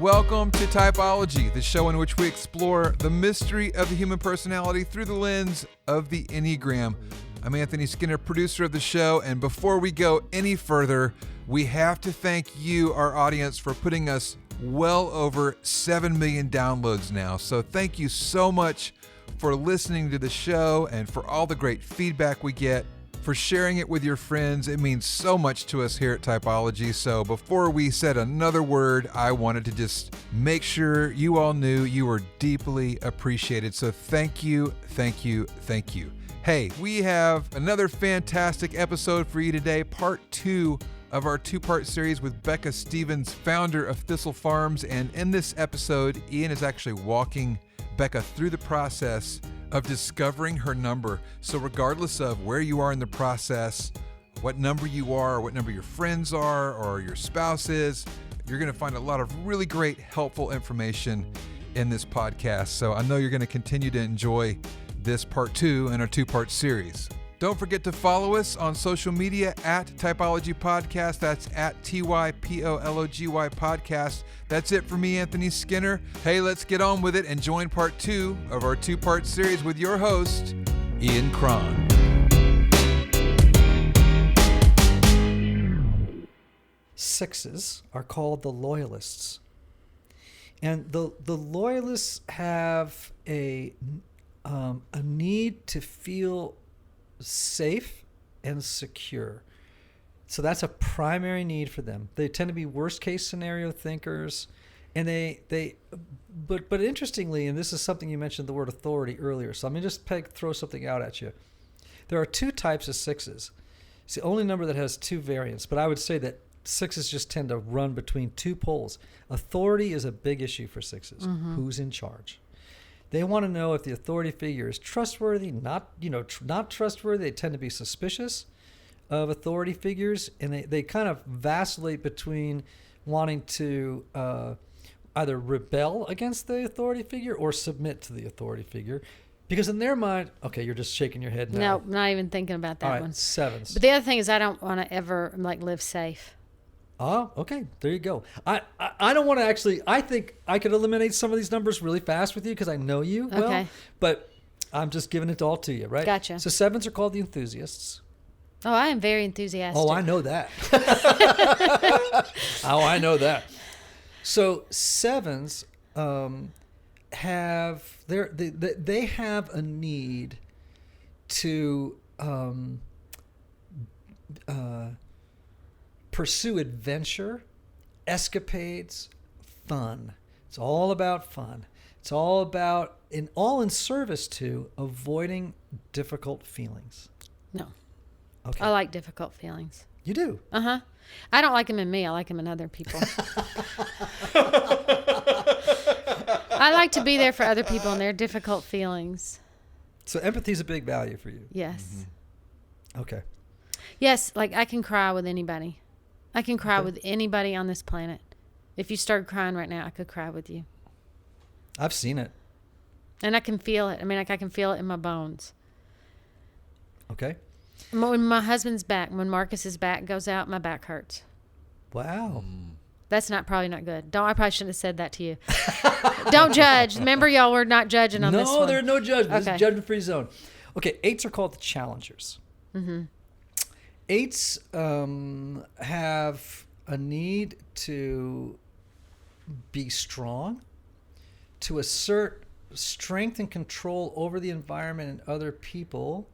welcome to Typology, the show in which we explore the mystery of the human personality through the lens of the Enneagram. I'm Anthony Skinner, producer of the show, and before we go any further, we have to thank you, our audience, for putting us well over 7 million downloads now. So thank you so much for listening to the show and for all the great feedback we get, for sharing it with your friends. It means so much to us here at Typology. So before we said another word, I wanted to just make sure you all knew you were deeply appreciated. So thank you, thank you, thank you. Hey, we have another fantastic episode for you today, part 2 of our 2-part series with Becca Stevens, founder of Thistle Farms. And in this episode, Ian is actually walking Becca through the process of discovering her number. So regardless of where you are in the process, what number you are, or what number your friends are, or your spouse is, you're going to find a lot of really great, helpful information in this podcast. So I know you're going to continue to enjoy this part 2 in our 2-part series. Don't forget to follow us on social media at Typology Podcast. That's at TYPOLOGY Podcast. That's it for me, Anthony Skinner. Hey, let's get on with it and join part 2 of our 2-part series with your host, Ian Cron. Sixes are called the Loyalists. And the Loyalists have a need to feel safe and secure. So that's a primary need for them. They tend to be worst case scenario thinkers, and but interestingly, and this is something you mentioned the word authority earlier, so let me just throw something out at you. There are 2 types of sixes. It's the only number that has 2 variants, but I would say that sixes just tend to run between 2 poles. Authority is a big issue for sixes. Mm-hmm. Who's in charge? They want to know if the authority figure is trustworthy, not trustworthy. They tend to be suspicious of authority figures, and they kind of vacillate between wanting to either rebel against the authority figure or submit to the authority figure. Because in their mind, okay, you're just shaking your head now. No, not even thinking about that. All right, one. Sevens. But the other thing is I don't want to ever live safe. Oh, okay. There you go. I don't want to actually. I think I could eliminate some of these numbers really fast with you because I know you well. Okay. But I'm just giving it all to you, right? Gotcha. So sevens are called the enthusiasts. Oh, I am very enthusiastic. Oh, I know that. I know that. So sevens have they have a need to pursue adventure, escapades, fun. It's all about fun. It's all about, all in service to avoiding difficult feelings. No. Okay. I like difficult feelings. You do? Uh-huh. I don't like them in me. I like them in other people. I like to be there for other people and their difficult feelings. So empathy is a big value for you? Yes. Mm-hmm. Okay. Yes, I can cry with anybody. I can cry with anybody on this planet. If you started crying right now, I could cry with you. I've seen it. And I can feel it. I mean, I can feel it in my bones. Okay. When my husband's back, when Marcus's back goes out, my back hurts. Wow. That's probably not good. I probably shouldn't have said that to you. Don't judge. Remember, y'all, we're not judging on this one. No, there's no judgment. Okay. This is judgment-free zone. Okay, 8s are called the challengers. Mm-hmm. 8s have a need to be strong, to assert strength and control over the environment and other people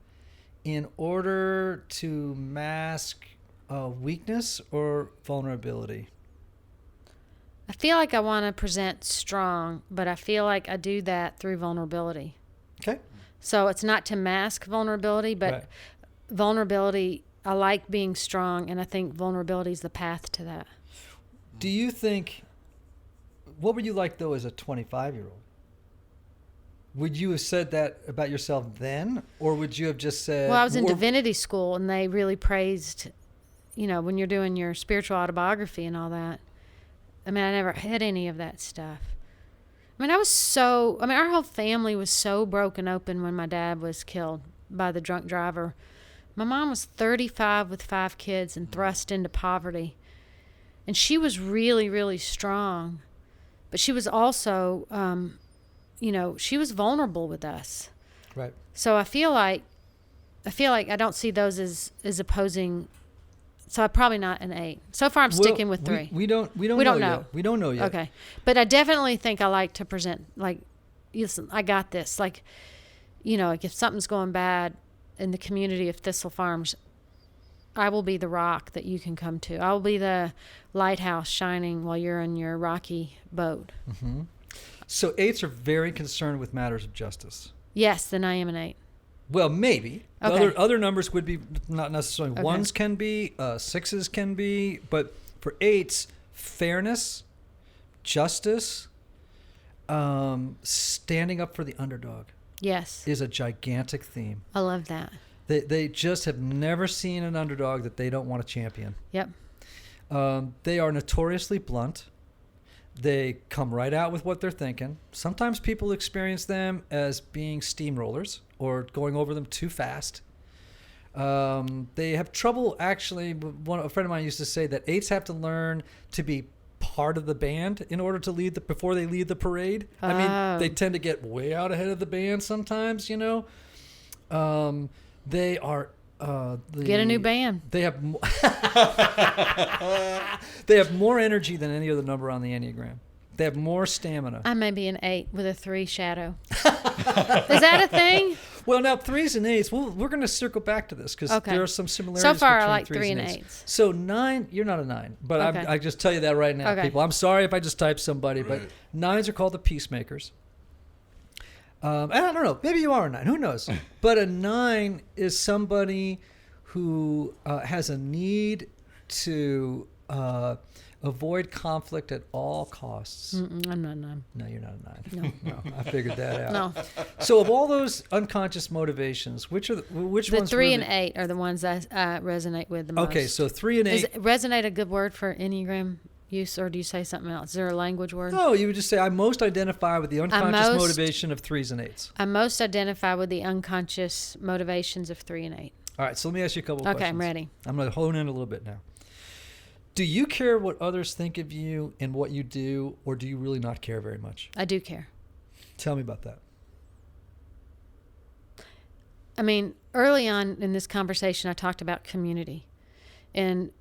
in order to mask weakness or vulnerability. I feel like I want to present strong, but I feel like I do that through vulnerability. Okay. So it's not to mask vulnerability, but vulnerability, I like being strong, and I think vulnerability is the path to that. Do you think, what were you like, though, as a 25-year-old? Would you have said that about yourself then, or would you have just said... Well, I was in divinity school, and they really praised, when you're doing your spiritual autobiography and all that. I mean, I never had any of that stuff. I mean, our whole family was so broken open when my dad was killed by the drunk driver. My mom was 35 with 5 kids and thrust into poverty. And she was really, really strong. but she was also, she was vulnerable with us. Right. So I feel like I don't see those as opposing. So I'm probably not an 8. So far, I'm sticking with 3. We don't know yet. We don't know yet. Okay, but I definitely think I like to present like, listen, I got this. Like, like if something's going bad in the community of Thistle Farms, I will be the rock that you can come to. I will be the lighthouse shining while you're in your rocky boat. Mm-hmm. So 8s are very concerned with matters of justice. Yes, then I am an 8. Well, maybe. Okay. Other numbers would be not necessarily. Okay. 1s can be, 6s can be, but for 8s, fairness, justice, standing up for the underdog. Yes. Is a gigantic theme. I love that. They just have never seen an underdog that they don't want to champion. Yep. They are notoriously blunt. They come right out with what they're thinking. Sometimes people experience them as being steamrollers or going over them too fast. They have trouble, actually. A friend of mine used to say that 8s have to learn to be part of the band in order to before they lead the parade. I mean, they tend to get way out ahead of the band sometimes, They are... Get a new band. They have they have more energy than any other number on the Enneagram. They have more stamina. I may be an 8 with a 3 shadow. Is that a thing? Well, now 3s and 8s. We're going to circle back to this because there are some similarities. So far, I between like 3 and 8s. 8s. So 9, you're not a 9, but Okay. I just tell you that right now, Okay. people. I'm sorry if I just type somebody, but 9s are called the peacemakers. And I don't know. Maybe you are a 9. Who knows? But a 9 is somebody who has a need to avoid conflict at all costs. I'm not a 9. No, you're not a 9. No, I figured that out. No. So of all those unconscious motivations, which The ones? 3 really... and 8 are the ones I resonate with the most. Okay, so 3 and 8. Is resonate a good word for Enneagram use, or do you say something else? Is there a language word? No, you would just say I most identify with the unconscious motivation of 3s and 8s. I most identify with the unconscious motivations of 3 and 8. All right, so let me ask you a couple of questions. Okay, I'm ready. I'm going to hone in a little bit now. Do you care what others think of you and what you do, or do you really not care very much? I do care. Tell me about that. I mean, early on in this conversation, I talked about community. And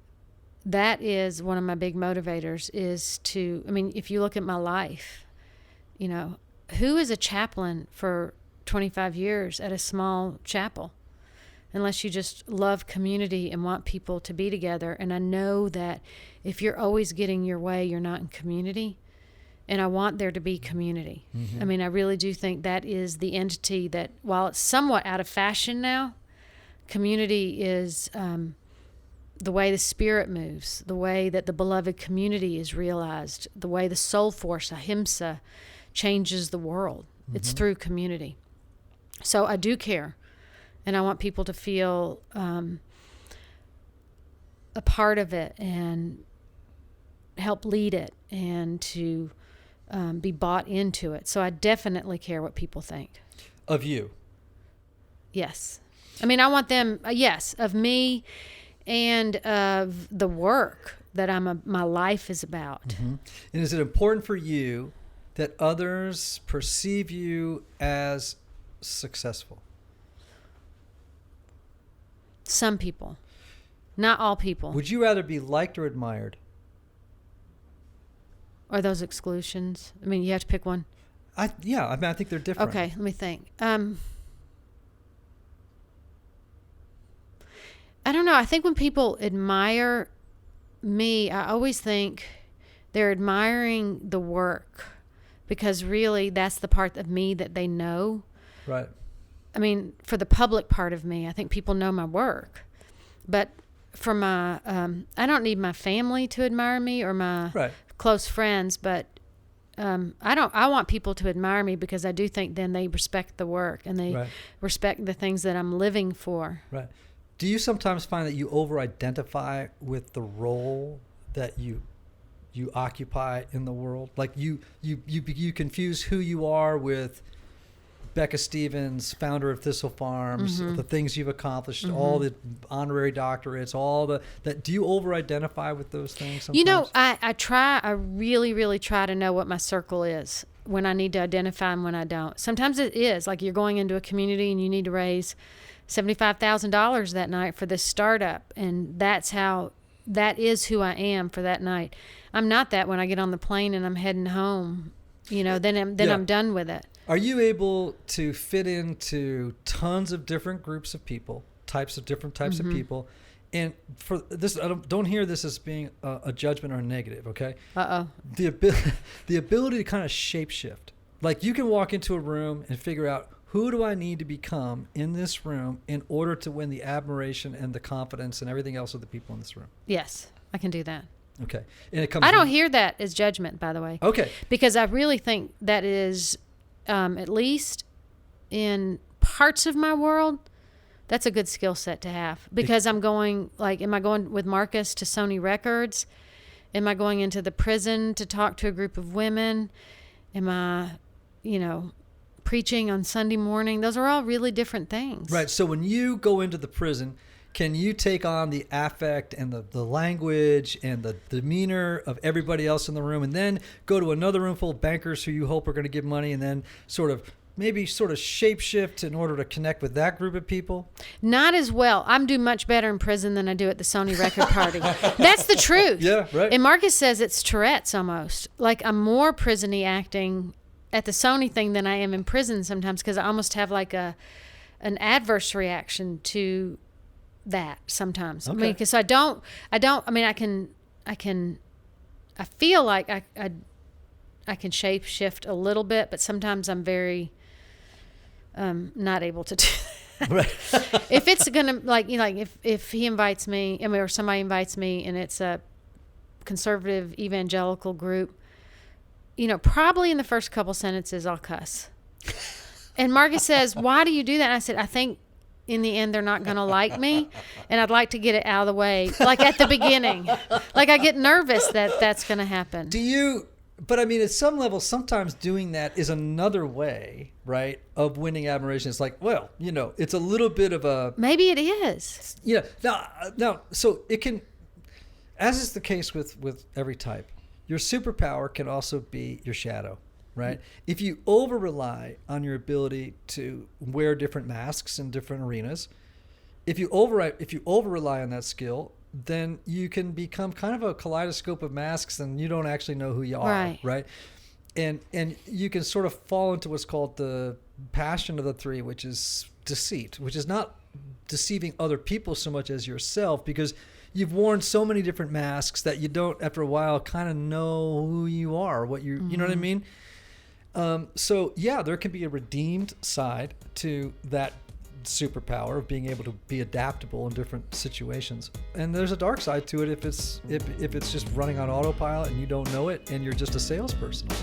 that is one of my big motivators is to, I mean, if you look at my life, who is a chaplain for 25 years at a small chapel? Unless you just love community and want people to be together. And I know that if you're always getting your way, you're not in community. And I want there to be community. Mm-hmm. I mean, I really do think that is the entity that, while it's somewhat out of fashion now, community is the way the spirit moves, the way that the beloved community is realized, the way the soul force, ahimsa, changes the world. Mm-hmm. It's through community. So I do care. And I want people to feel a part of it and help lead it and to be bought into it. So I definitely care what people think. Of you? Yes. I mean, I want them, yes, of me and of the work that my life is about. Mm-hmm. And is it important for you that others perceive you as successful? Some people. Not all people. Would you rather be liked or admired? Are those exclusions? I mean, you have to pick one. I think they're different. Okay, let me think. I don't know. I think when people admire me, I always think they're admiring the work because really that's the part of me that they know. Right. I mean, for the public part of me, I think people know my work. But for my, I don't need my family to admire me or my close friends, but I want people to admire me because I do think then they respect the work and they respect the things that I'm living for. Right. Do you sometimes find that you over-identify with the role that you occupy in the world? Like you confuse who you are with Becca Stevens, founder of Thistle Farms, the things you've accomplished, all the honorary doctorates, do you over-identify with those things sometimes? You know, I really, really try to know what my circle is when I need to identify and when I don't. Sometimes it is like you're going into a community and you need to raise $75,000 that night for this startup, and that is who I am for that night. I'm not that when I get on the plane and I'm heading home. You know, then I'm done with it. Are you able to fit into tons of different groups of people, different types of people? And for this, I don't hear this as being a judgment or a negative, okay? The ability to kind of shapeshift. Like you can walk into a room and figure out, who do I need to become in this room in order to win the admiration and the confidence and everything else of the people in this room? Yes, I can do that. Okay. And it comes. I don't hear that as judgment, by the way. Okay. Because I really think that is, at least in parts of my world, that's a good skill set to have. Because am I going with Marcus to Sony Records? Am I going into the prison to talk to a group of women? Am I, preaching on Sunday morning? Those are all really different things. Right. So when you go into the prison, can you take on the affect and the language and the demeanor of everybody else in the room, and then go to another room full of bankers who you hope are going to give money, and then sort of shapeshift in order to connect with that group of people? Not as well. I'm do much better in prison than I do at the Sony record party. That's the truth. Yeah, right. And Marcus says it's Tourette's almost. Like I'm more prison-y acting at the Sony thing than I am in prison sometimes, because I almost have like an adverse reaction to that sometimes. Okay. I mean, because I feel like I can shape shift a little bit, but sometimes I'm very not able to do that. Right. If it's gonna if he invites me, or somebody invites me, and it's a conservative evangelical group, probably in the first couple sentences I'll cuss. And Marcus says, "Why do you do that?" And I said, "I think in the end they're not going to like me, and I'd like to get it out of the way, like at the beginning. Like I get nervous that that's going to happen." But I mean, at some level, sometimes doing that is another way, right, of winning admiration. It's like, well, it's a little bit of a... Maybe it is. Yeah. Now, so it can, as is the case with every type, your superpower can also be your shadow, right? If you over-rely on your ability to wear different masks in different arenas, if you over-rely on that skill, then you can become kind of a kaleidoscope of masks and you don't actually know who you are, right? And you can sort of fall into what's called the passion of the three, which is deceit, which is not deceiving other people so much as yourself, because you've worn so many different masks that you don't, after a while, kind of know who you are, you know what I mean? So yeah, there can be a redeemed side to that superpower of being able to be adaptable in different situations, and there's a dark side to it if it's just running on autopilot and you don't know it and you're just a salesperson all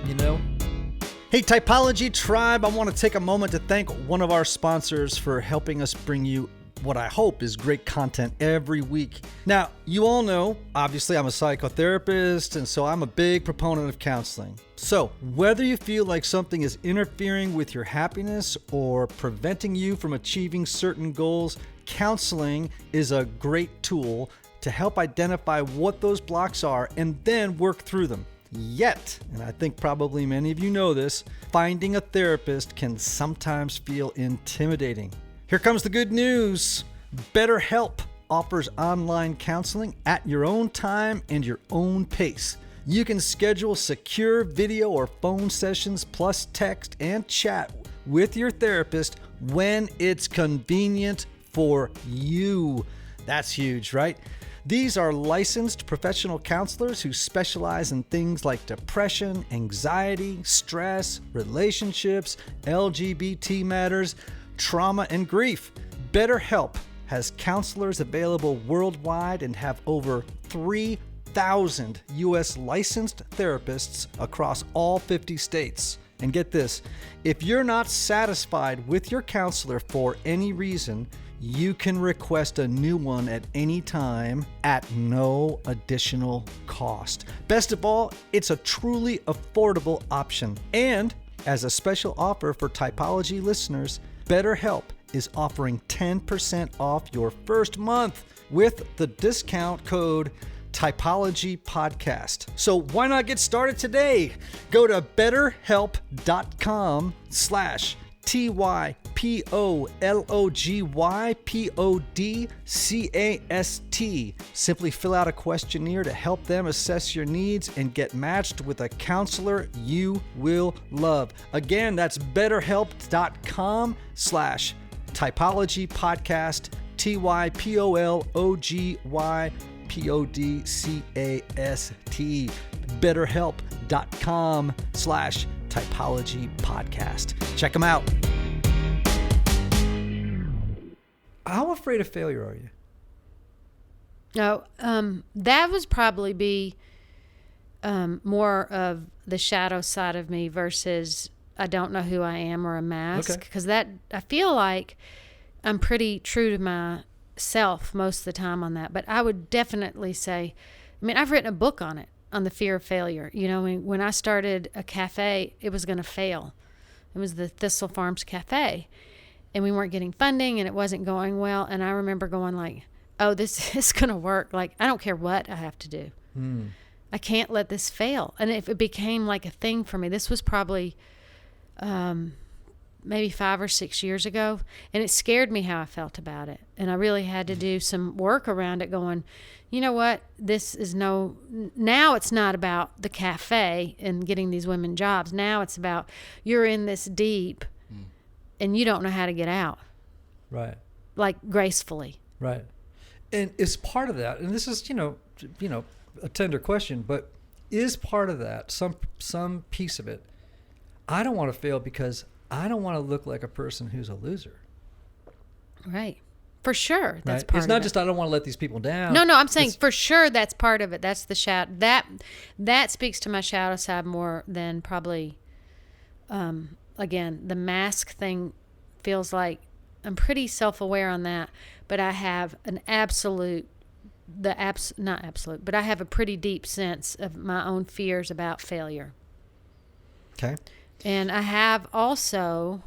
the time, Hey Typology Tribe, I want to take a moment to thank one of our sponsors for helping us bring you what I hope is great content every week. Now, you all know, obviously I'm a psychotherapist, and so I'm a big proponent of counseling. So, whether you feel like something is interfering with your happiness or preventing you from achieving certain goals, counseling is a great tool to help identify what those blocks are and then work through them. Yet, and I think probably many of you know this, finding a therapist can sometimes feel intimidating. Here comes the good news. BetterHelp offers online counseling at your own time and your own pace. You can schedule secure video or phone sessions plus text and chat with your therapist when it's convenient for you. That's huge, right? These are licensed professional counselors who specialize in things like depression, anxiety, stress, relationships, LGBT matters, trauma, and grief. BetterHelp has counselors available worldwide and have over 3,000 U.S. licensed therapists across all 50 states. And get this, if you're not satisfied with your counselor for any reason, you can request a new one at any time at no additional cost. Best of all, it's a truly affordable option. And As a special offer for Typology listeners, BetterHelp is offering 10% off your first month with the discount code Typology Podcast. So why not get started today? Go to BetterHelp.com/TYPOLOGYPODCAST. Simply fill out a questionnaire to help them assess your needs and get matched with a counselor you will love. Again, that's BetterHelp.com/Typology Podcast, TYPOLOGYPODCAST. BetterHelp.com/Typology Podcast. Check them out. How afraid of failure are you? No, that was probably be more of the shadow side of me versus I don't know who I am or a mask. Because that I feel like I'm pretty true to myself most of the time on that. But I would definitely say, I mean, I've written a book on it, on the fear of failure. You know, when I started a cafe, it was going to fail. It was the Thistle Farms cafe. And we weren't getting funding and it wasn't going well. And I remember going like, oh, this is going to work. Like, I don't care what I have to do. I can't let this fail. And if it became like a thing for me, this was probably maybe 5 or 6 years ago. And it scared me how I felt about it. And I really had to do some work around it going, you know what, now it's not about the cafe and getting these women jobs. Now it's about you're in this deep and you don't know how to get out. Right. Like gracefully. Right. And is part of that, and this is, you know, a tender question, but is part of that, some piece of it, I don't want to fail because I don't want to look like a person who's a loser. Right. For sure. That's right? part It's of not it. just I don't want to let these people down. No, I'm saying for sure that's part of it. That's the shadow. That speaks to my shadow side more than probably, again, the mask thing feels like I'm pretty self-aware on that, but I have an not absolute, but I have a pretty deep sense of my own fears about failure. Okay. And I have also,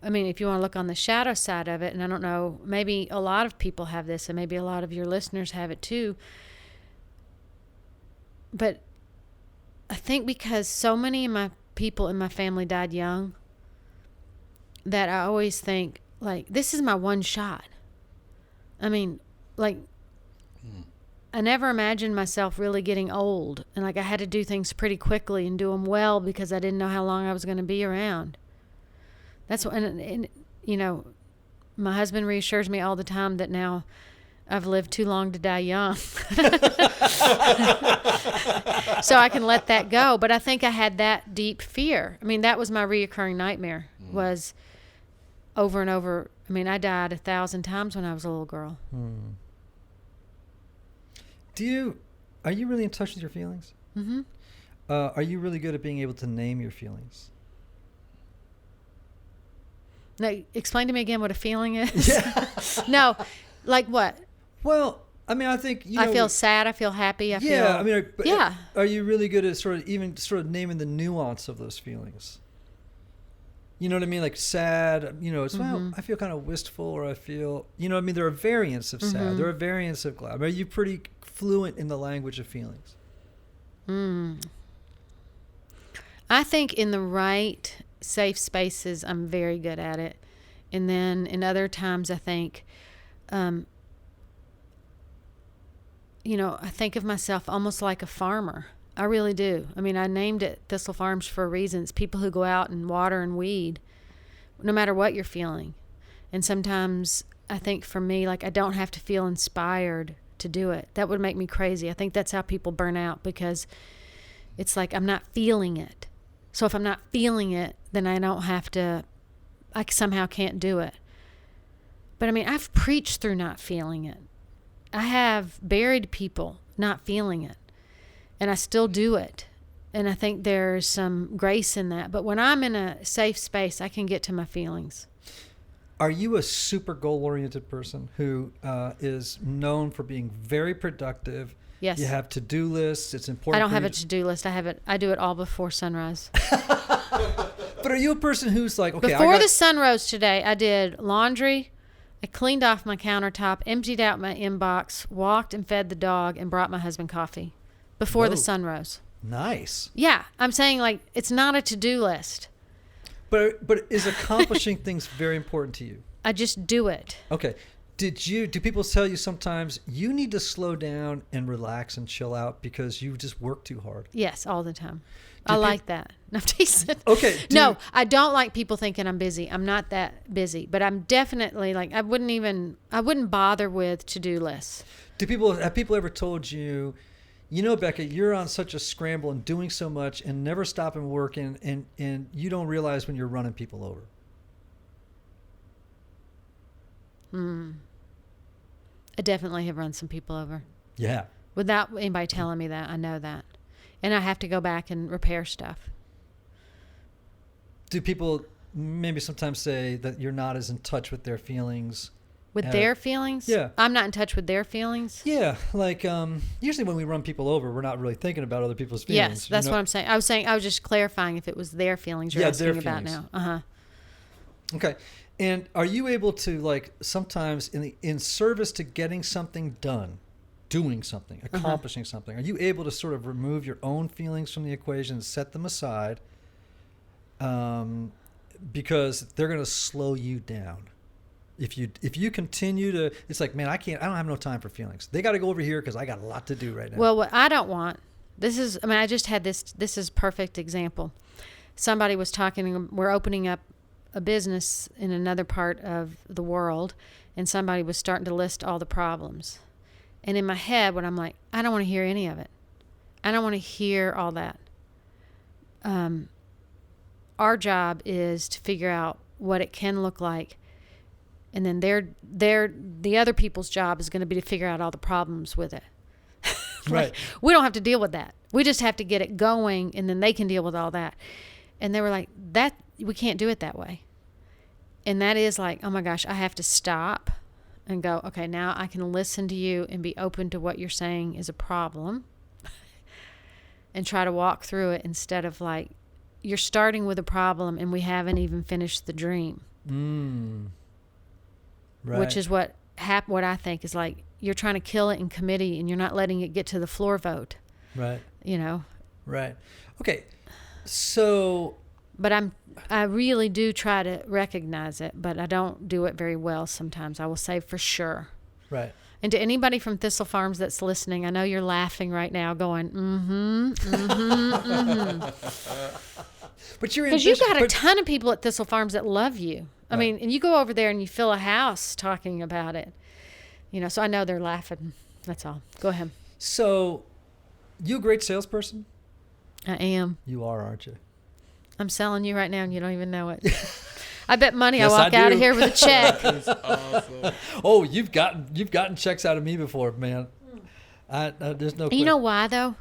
I mean, if you want to look on the shadow side of it, and I don't know, maybe a lot of people have this, and maybe a lot of your listeners have it too, but I think because so many of my people in my family died young, that I always think, like, this is my one shot. I mean, like, I never imagined myself really getting old. And, like, I had to do things pretty quickly and do them well because I didn't know how long I was going to be around. That's what, and, you know, my husband reassures me all the time that now I've lived too long to die young. So I can let that go. But I think I had that deep fear. I mean, that was my reoccurring nightmare, was over and over. I mean, I died 1,000 times when I was a little girl. Are you really in touch with your feelings? Mm-hmm. Are you really good at being able to name your feelings? No, explain to me again what a feeling is. Yeah. No, like what? Well, I mean, I think, I feel sad. I feel happy. Are you really good at sort of naming the nuance of those feelings? You know what I mean? Like sad, you know, it's, well, I feel kind of wistful, or I feel, you know what I mean? There are variants of sad. There are variants of glad. Are you pretty fluent in the language of feelings? I think in the right safe spaces, I'm very good at it. And then in other times, I think, you know, I think of myself almost like a farmer. I really do. I mean, I named it Thistle Farms for a reason. It's people who go out and water and weed, no matter what you're feeling. And sometimes I think for me, like, I don't have to feel inspired to do it. That would make me crazy. I think that's how people burn out, because it's like I'm not feeling it. So if I'm not feeling it, then I somehow can't do it. But I mean, I've preached through not feeling it. I have buried people not feeling it. And I still do it. And I think there's some grace in that. But when I'm in a safe space, I can get to my feelings. Are you a super goal-oriented person who is known for being very productive? Yes. You have to-do lists. It's important. I don't have a to-do list. I do it all before sunrise. But are you a person who's like, okay, Before the sun rose today, I did laundry. I cleaned off my countertop, emptied out my inbox, walked and fed the dog, and brought my husband coffee before the sun rose. Nice. Yeah, I'm saying like it's not a to-do list. But is accomplishing things very important to you? I just do it. Okay. Do people tell you sometimes you need to slow down and relax and chill out because you just work too hard? Yes, all the time. I like that. No, I'm teasing. Okay. No, I don't like people thinking I'm busy. I'm not that busy, but I'm definitely like I wouldn't bother with to-do lists. Have people ever told you, Becca, you're on such a scramble and doing so much and never stopping working and you don't realize when you're running people over? I definitely have run some people over. Yeah. Without anybody telling me that, I know that. And I have to go back and repair stuff. Do people maybe sometimes say that you're not as in touch with their feelings? With their feelings? Yeah. I'm not in touch with their feelings? Yeah. Like, usually when we run people over, we're not really thinking about other people's feelings. Yes, that's what I'm saying. I was just clarifying if it was their feelings you're asking about now. Uh-huh. Okay. And are you able to, like, sometimes in service to getting something done, doing something, accomplishing something, are you able to sort of remove your own feelings from the equation and set them aside because they're going to slow you down? If you continue to, it's like, man, I don't have no time for feelings. They got to go over here because I got a lot to do right now. Well, what I don't want, I just had this is perfect example. Somebody was talking, we're opening up a business in another part of the world, and somebody was starting to list all the problems. And in my head, when I'm like, I don't want to hear any of it. I don't want to hear all that. Our job is to figure out what it can look like. And then the other people's job is going to be to figure out all the problems with it. Right. We don't have to deal with that. We just have to get it going, and then they can deal with all that. And they were like, that we can't do it that way. And that is like, oh my gosh, I have to stop and go, okay, now I can listen to you and be open to what you're saying is a problem and try to walk through it instead of like, you're starting with a problem and we haven't even finished the dream. Right. Which is what I think is like, you're trying to kill it in committee and you're not letting it get to the floor vote. Right. Right. Okay. So. But I really do try to recognize it, but I don't do it very well sometimes. I will say for sure. Right. And to anybody from Thistle Farms that's listening, I know you're laughing right now going, But you're because you've got a ton of people at Thistle Farms that love you. I mean, and you go over there and you fill a house talking about it. So I know they're laughing. That's all. Go ahead. So, you a great salesperson? I am. You are, aren't you? I'm selling you right now and you don't even know it. I bet money Yes, I walk out of here with a check. That's awesome. Oh, you've gotten checks out of me before, man. There's no. You know why though?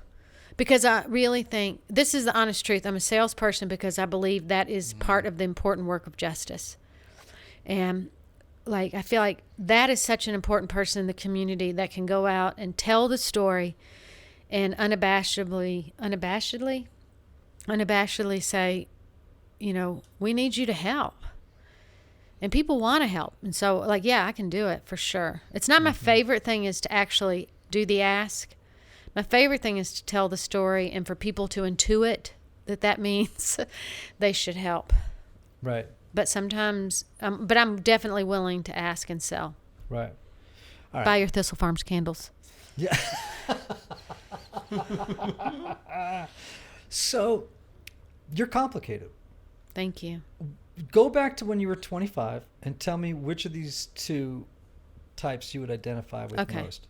Because I really think this is the honest truth. I'm a salesperson because I believe that is part of the important work of justice. And like I feel like that is such an important person in the community that can go out and tell the story and unabashedly say, we need you to help. And people want to help. And so like, yeah, I can do it for sure. It's not my favorite thing is to actually do the ask. My favorite thing is to tell the story and for people to intuit that means they should help. Right. But sometimes, but I'm definitely willing to ask and sell. Right. All right. Buy your Thistle Farms candles. Yeah. So, you're complicated. Thank you. Go back to when you were 25 and tell me which of these two types you would identify with most.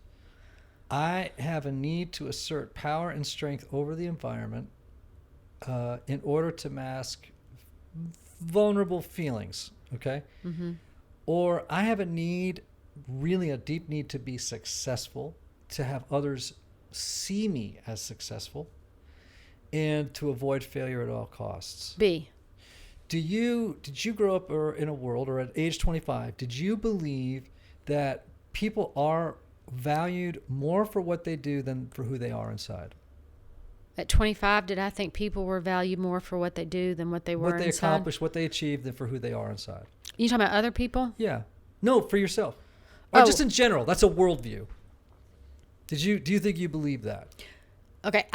I have a need to assert power and strength over the environment in order to mask vulnerable feelings, okay? Mm-hmm. Or I have a need, really a deep need to be successful, to have others see me as successful, and to avoid failure at all costs. B. Did you grow up in a world, or at age 25, did you believe that people are valued more for what they do than for who they are inside? At 25, did I think people were valued more for what they do than what they were What they inside? accomplish, what they achieve, than for who they are inside. You talking about other people? Yeah. No, for yourself. Or Oh. just in general. That's a worldview. Do you think you believe that? Okay,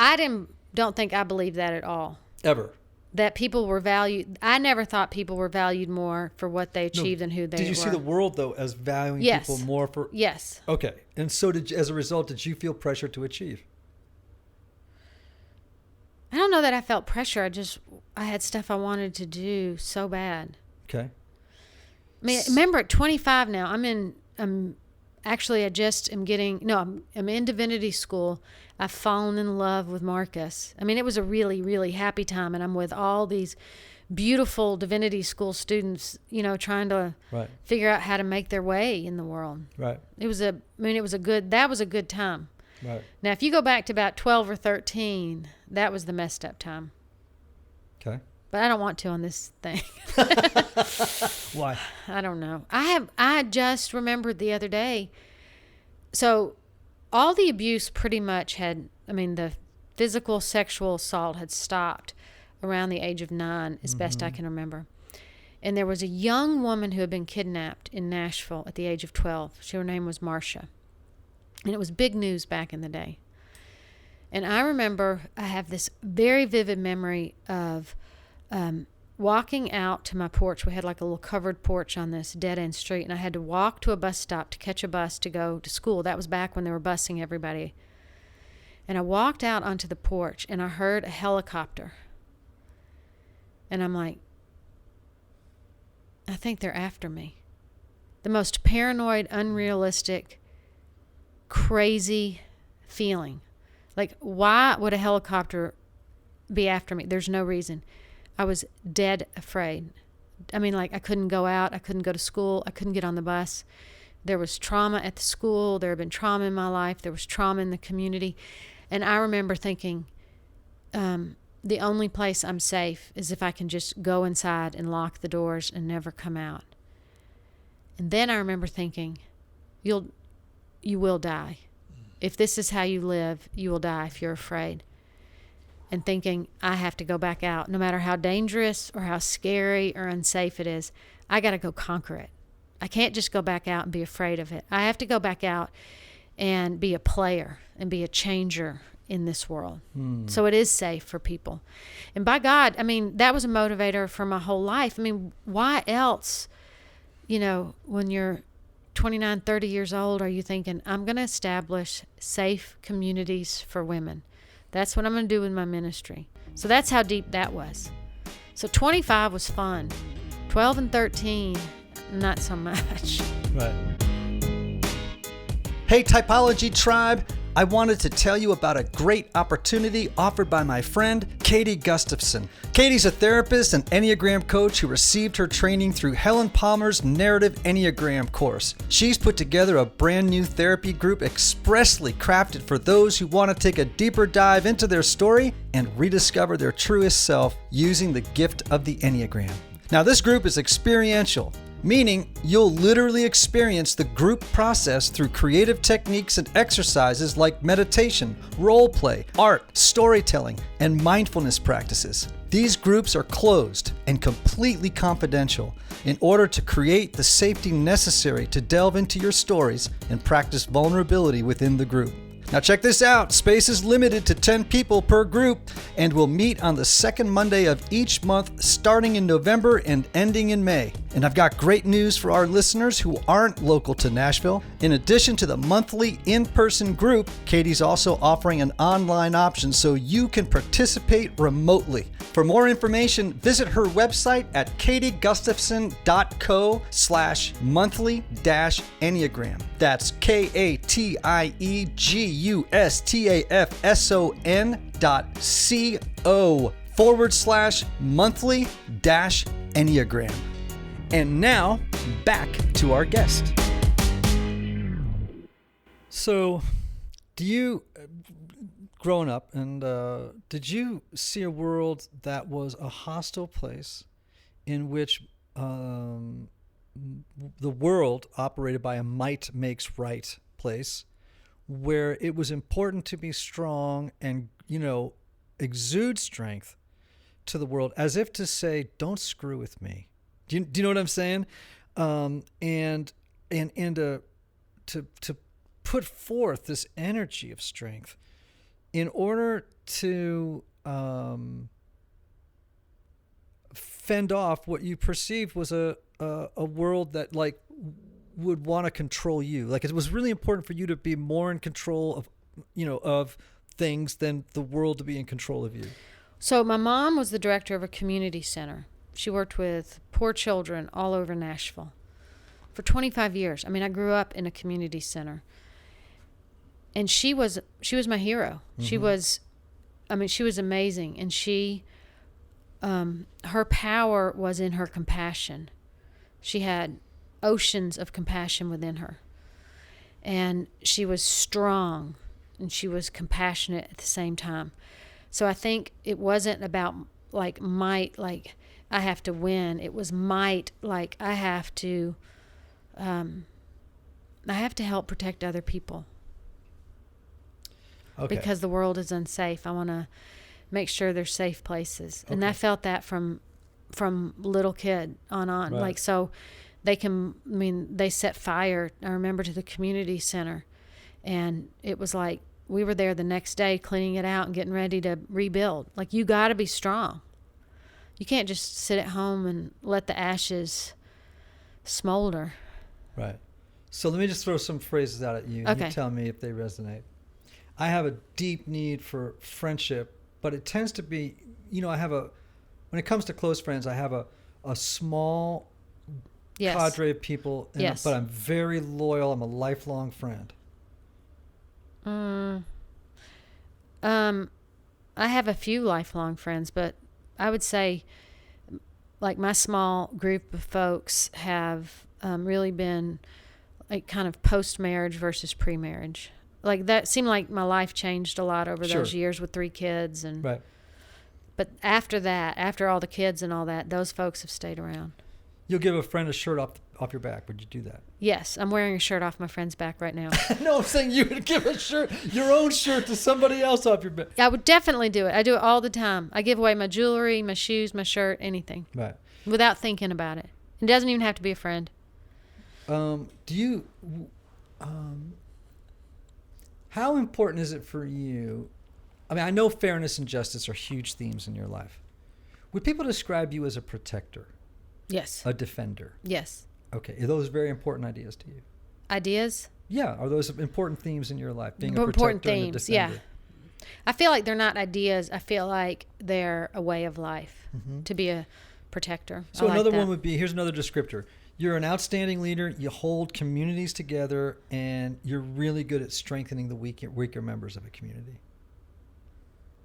don't think I believe that at all. Ever? That people were valued. I never thought people were valued more for what they achieved than who they were. Did you see the world, though, as valuing Yes. people more for... Yes. Okay. And so as a result, did you feel pressure to achieve? I don't know that I felt pressure. I had stuff I wanted to do so bad. Okay. I mean, remember at 25 now, I'm in divinity school. I've fallen in love with Marcus. I mean, it was a really, really happy time, and I'm with all these beautiful divinity school students, trying to Right. figure out how to make their way in the world. Right. That was a good time. Right. Now, if you go back to about 12 or 13, that was the messed up time. Okay. But I don't want to on this thing. Why? I don't know. I just remembered the other day. So all the abuse pretty much the physical sexual assault had stopped around the age of 9, as best I can remember. And there was a young woman who had been kidnapped in Nashville at the age of 12. Her name was Marcia. And it was big news back in the day. And I remember I have this very vivid memory of walking out to my porch. We had like a little covered porch on this dead-end street, and I had to walk to a bus stop to catch a bus to go to school. That was back when they were busing everybody. And I walked out onto the porch, and I heard a helicopter. And I'm like, I think they're after me. The most paranoid, unrealistic, crazy feeling. Like, why would a helicopter be after me? There's no reason. I was dead afraid. I mean, like, I couldn't go out. I couldn't go to school. I couldn't get on the bus. There was trauma at the school. There had been trauma in my life. There was trauma in the community. And I remember thinking, the only place I'm safe is if I can just go inside and lock the doors and never come out. And then I remember thinking, you will die. If this is how you live, you will die if you're afraid. And thinking, I have to go back out. No matter how dangerous or how scary or unsafe it is, I got to go conquer it. I can't just go back out and be afraid of it. I have to go back out and be a player and be a changer in this world. So it is safe for people. And by God, I mean, that was a motivator for my whole life. I mean, why else, when you're 29, 30 years old, are you thinking, I'm going to establish safe communities for women? That's what I'm going to do with my ministry. So that's how deep that was. So 25 was fun. 12 and 13, not so much. Right. Hey, Typology Tribe. I wanted to tell you about a great opportunity offered by my friend, Katie Gustafson. Katie's a therapist and Enneagram coach who received her training through Helen Palmer's Narrative Enneagram course. She's put together a brand new therapy group expressly crafted for those who want to take a deeper dive into their story and rediscover their truest self using the gift of the Enneagram. Now, this group is experiential, meaning you'll literally experience the group process through creative techniques and exercises like meditation, role play, art, storytelling, and mindfulness practices. These groups are closed and completely confidential in order to create the safety necessary to delve into your stories and practice vulnerability within the group. Now check this out. Space is limited to 10 people per group and will meet on the second Monday of each month starting in November and ending in May. And I've got great news for our listeners who aren't local to Nashville. In addition to the monthly in-person group, Katie's also offering an online option so you can participate remotely. For more information, visit her website at katiegustafson.co/monthly-enneagram. That's KATIEGUSTAFSON.co/monthly-enneagram. And now, back to our guest. So, growing up, and did you see a world that was a hostile place in which the world operated by a might makes right place, where it was important to be strong and, exude strength to the world, as if to say, "Don't screw with me." Do you know what I'm saying? And to put forth this energy of strength in order to fend off what you perceived was a world that like would want to control you. Like it was really important for you to be more in control of, of things than the world to be in control of you. So my mom was the director of a community center. She worked with poor children all over Nashville for 25 years. I mean, I grew up in a community center. And she was my hero. Mm-hmm. She was amazing. And she, her power was in her compassion. She had oceans of compassion within her. And she was strong and she was compassionate at the same time. So I think it wasn't about like might, like I have to win. It was might, like I have to help protect other people. Okay. Because the world is unsafe. I want to make sure there's safe places. Okay. And I felt that from little kid on. Right. Like, so they set fire, I remember, to the community center. And it was like, we were there the next day cleaning it out and getting ready to rebuild. Like, you got to be strong. You can't just sit at home and let the ashes smolder. Right. So let me just throw some phrases out at you. Okay. You tell me if they resonate. I have a deep need for friendship, but it tends to be, when it comes to close friends, I have a small yes. cadre of people, yes. But I'm very loyal. I'm a lifelong friend. I have a few lifelong friends, but I would say like my small group of folks have really been like kind of post-marriage versus pre-marriage. Like that seemed like my life changed a lot over those years with 3 kids. And right. But after that, after all the kids and all that, those folks have stayed around. You'll give a friend a shirt off your back. Would you do that? Yes. I'm wearing a shirt off my friend's back right now. No, I'm saying you would give your own shirt to somebody else off your back. I would definitely do it. I do it all the time. I give away my jewelry, my shoes, my shirt, anything. Right. Without thinking about it. It doesn't even have to be a friend. How important is it for you? I mean, I know fairness and justice are huge themes in your life. Would people describe you as a protector? Yes. A defender? Yes. Okay. Are those very important ideas to you? Ideas? Yeah. Are those important themes in your life? Being a protector and a defender? Yeah. I feel like they're not ideas. I feel like they're a way of life to be a protector. So another one would be, here's another descriptor. You're an outstanding leader. You hold communities together, and you're really good at strengthening the weaker members of a community.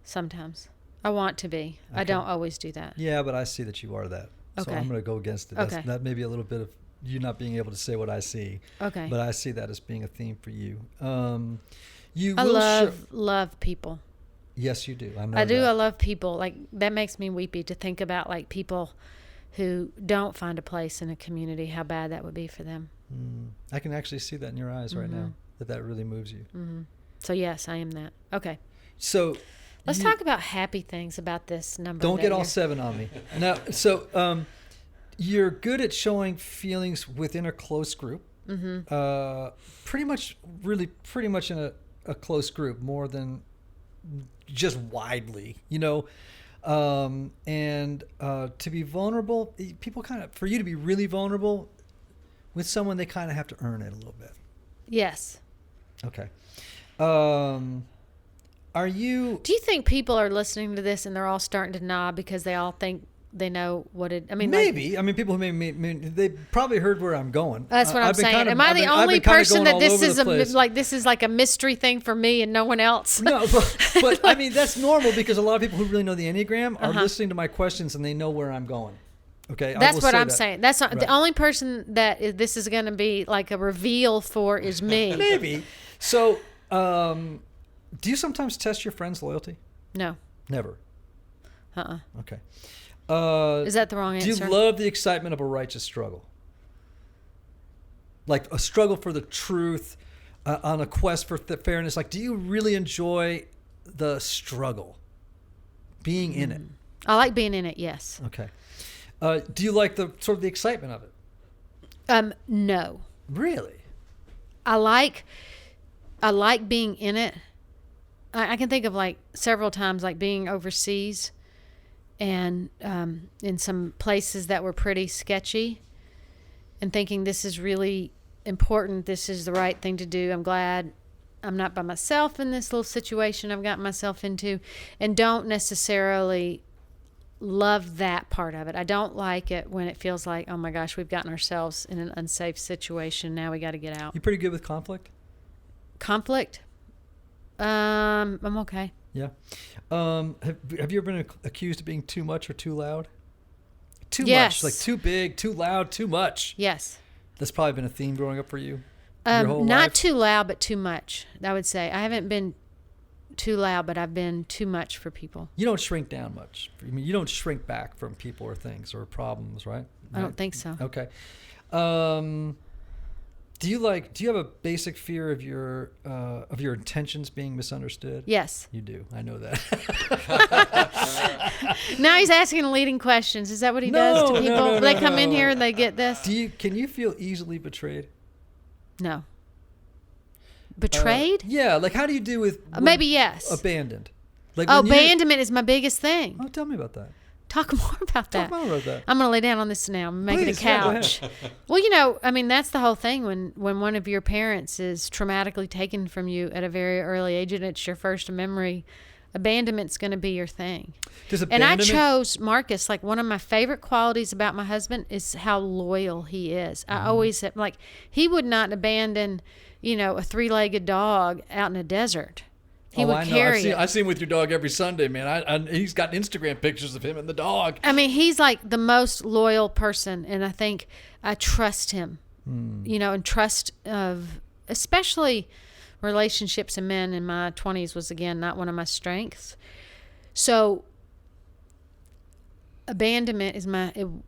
Sometimes. I want to be. Okay. I don't always do that. Yeah, but I see that you are that. Okay. So I'm going to go against it. Okay. That may be a little bit of you not being able to say what I see. Okay. But I see that as being a theme for you. I love people. Yes, you do. I know I do. I love people. Like, that makes me weepy to think about, like, people who don't find a place in a community, how bad that would be for them. I can actually see that in your eyes right now, that really moves you. So, yes, I am that. Okay. So let's talk about happy things about this number. Don't get all 7 on me. Now, so you're good at showing feelings within a close group. Pretty much in a close group, more than just widely, and to be vulnerable, people for you to be really vulnerable with someone, they kind of have to earn it a little bit. Yes. Okay. Do you think people are listening to this and they're all starting to nod because they all think they know what it, I mean, maybe. Like, people who they probably heard where I'm going. That's what I'm saying. Am I the only person that this is like a mystery thing for me and no one else? No, but I mean, that's normal because a lot of people who really know the Enneagram are listening to my questions and they know where I'm going. Okay. That's what I'm saying. That's not the only person that this is going to be like a reveal for is me. Maybe. So, do you sometimes test your friends' loyalty? No. Never. Okay. Is that the wrong answer? Do you love the excitement of a righteous struggle? Like a struggle for the truth, on a quest for fairness. Like, do you really enjoy the struggle? being in it. I like being in it, yes. Okay. Do you like the sort of the excitement of it? No. Really? I like being in it. I can think of like several times like being overseas and in some places that were pretty sketchy and thinking this is really important. This is the right thing to do. I'm glad I'm not by myself in this little situation I've gotten myself into, and don't necessarily love that part of it. I don't like it when it feels like, oh my gosh, we've gotten ourselves in an unsafe situation. Now we got to get out. You pretty good with conflict? Conflict? I'm okay. Yeah. Have you ever been accused of being too much or too loud? Too Yes. much, like too big, too loud, too much. Yes. That's probably been a theme growing up for you. Your whole Not life? too loud, but too much. I would say I haven't been too loud, but I've been too much for people. You don't shrink down much. I mean, you don't shrink back from people or things or problems, right? I don't think so. Okay. Do you have a basic fear of your intentions being misunderstood? Yes. You do. I know that. Now he's asking leading questions. Is that what he does to people? They come in here and they get this? Can you feel easily betrayed? No. Betrayed? Yeah. Like, how do you do with Maybe yes. abandoned? Like Abandonment is my biggest thing. Oh, tell me about that. Talk more about that. Talk more about that. I'm going to lay down on this now. I'm making Please, a couch. Well, that's the whole thing. When one of your parents is traumatically taken from you at a very early age and it's your first memory, abandonment's going to be your thing. And I chose Marcus. Like, one of my favorite qualities about my husband is how loyal he is. I always said, like, he would not abandon, a three-legged dog out in a desert. He would carry it. I see him with your dog every Sunday, man. He's got Instagram pictures of him and the dog. I mean, he's like the most loyal person, and I think I trust him, and trust of especially relationships and men in my 20s was, again, not one of my strengths. So abandonment is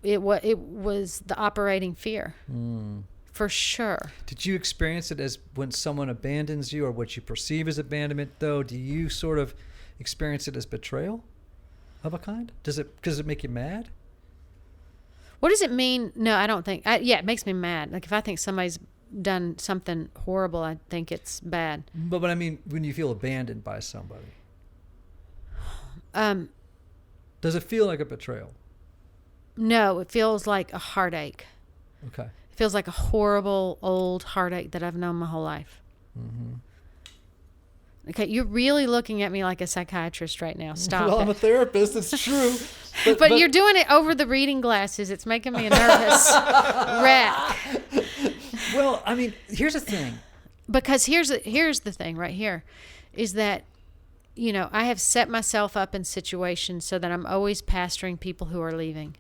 it was the operating fear. For sure. Did you experience it as when someone abandons you, or what you perceive as abandonment, though? Do you sort of experience it as betrayal of a kind? Does it make you mad? What does it mean? No, I don't think. It makes me mad. Like, if I think somebody's done something horrible, I think it's bad. But I mean, when you feel abandoned by somebody, does it feel like a betrayal? No, it feels like a heartache. Okay. Feels like a horrible old heartache that I've known my whole life. Mm-hmm. Okay, you're really looking at me like a psychiatrist right now. Stop. Well, I'm a therapist. It's true. But you're doing it over the reading glasses. It's making me a nervous wreck. Well, I mean, here's the thing. Because here's the thing right here, is that, I have set myself up in situations so that I'm always pastoring people who are leaving.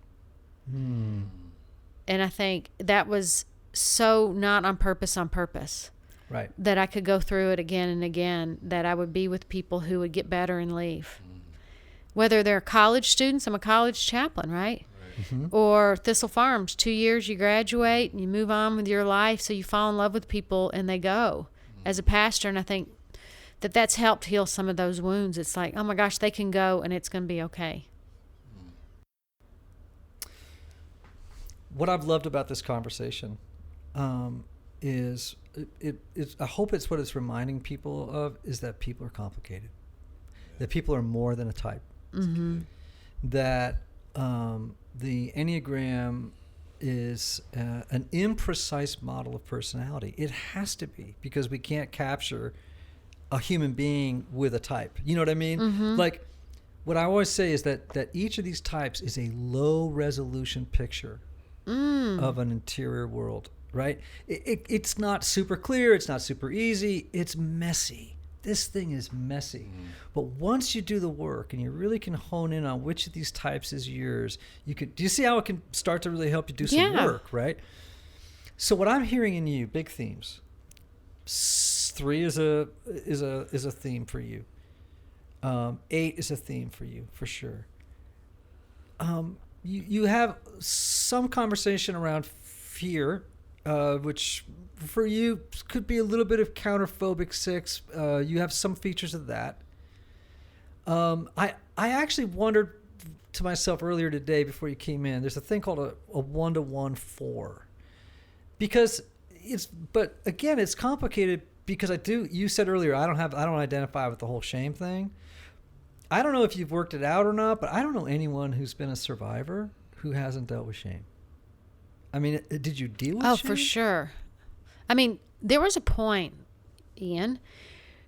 And I think that was so not on purpose, right? That I could go through it again and again, that I would be with people who would get better and leave. Whether they're college students, I'm a college chaplain, right? Mm-hmm. Or Thistle Farms, 2 years, you graduate and you move on with your life, so you fall in love with people and they go. As a pastor, and I think that's helped heal some of those wounds. It's like, oh my gosh, they can go and it's going to be okay. What I've loved about this conversation is I hope it's what it's reminding people of, is that people are complicated, that people are more than a type, that the Enneagram is an imprecise model of personality. It has to be, because we can't capture a human being with a type. You know what I mean? Mm-hmm. Like, what I always say is that each of these types is a low resolution picture of an interior world, right? It's not super clear. It's not super easy. It's messy. This thing is messy. But once you do the work and you really can hone in on which of these types is yours, do you see how it can start to really help you do some work, right? So what I'm hearing in you, big themes. 3 is a theme for you. 8 is a theme for you, for sure. You have some conversation around fear, which for you could be a little bit of counterphobic 6. You have some features of that. I actually wondered to myself earlier today before you came in. There's a thing called a 1-to-1 4, because but again, it's complicated because you said earlier, I don't identify with the whole shame thing. I don't know if you've worked it out or not, but I don't know anyone who's been a survivor who hasn't dealt with shame. I mean, did you deal with shame? Oh, for sure. I mean, there was a point, Ian.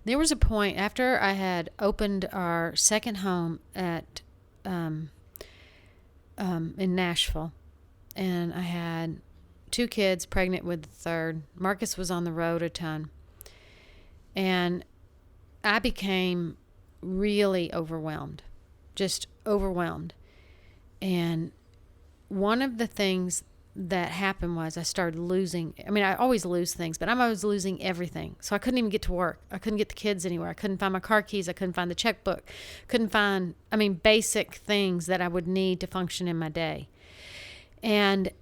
There was a point after I had opened our second home at in Nashville, and I had 2 kids, pregnant with the third. Marcus was on the road a ton, and I became really overwhelmed, just overwhelmed. And one of the things that happened was I started losing. I mean, I always lose things, but I'm always losing everything. So I couldn't even get to work. I couldn't get the kids anywhere. I couldn't find my car keys. I couldn't find the checkbook. Couldn't find, basic things that I would need to function in my day. And